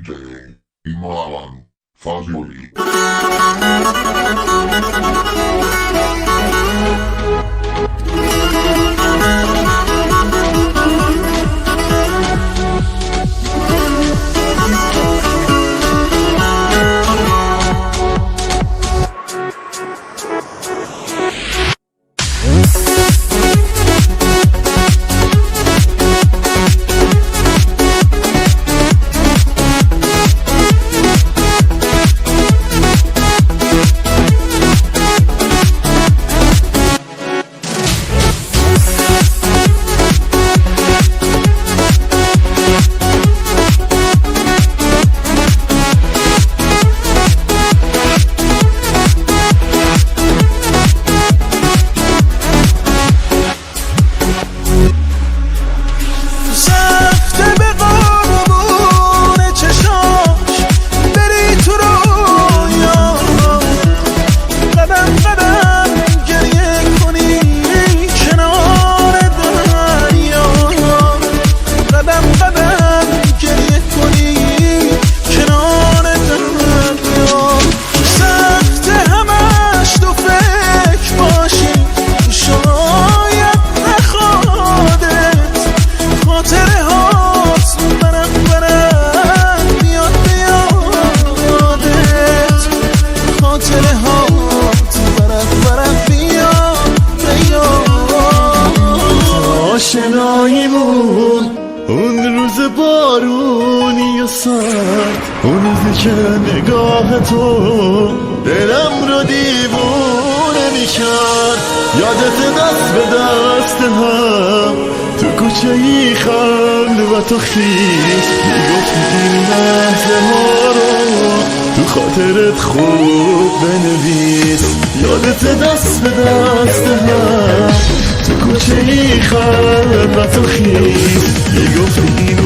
DJ Imoalan Fagioli. آشناییمون اون روز بارونی و سرد، اون روزی که نگاه تو دلم رو دیوونه میکرد. یادت دست به دست هم تو کوچه ای خند و تو خیش میگفتی این لحظه ها رو تو خاطرت خوب بنویس. یادت دست به دست هم تو کوچه ای خند و تو خیش میگفتی این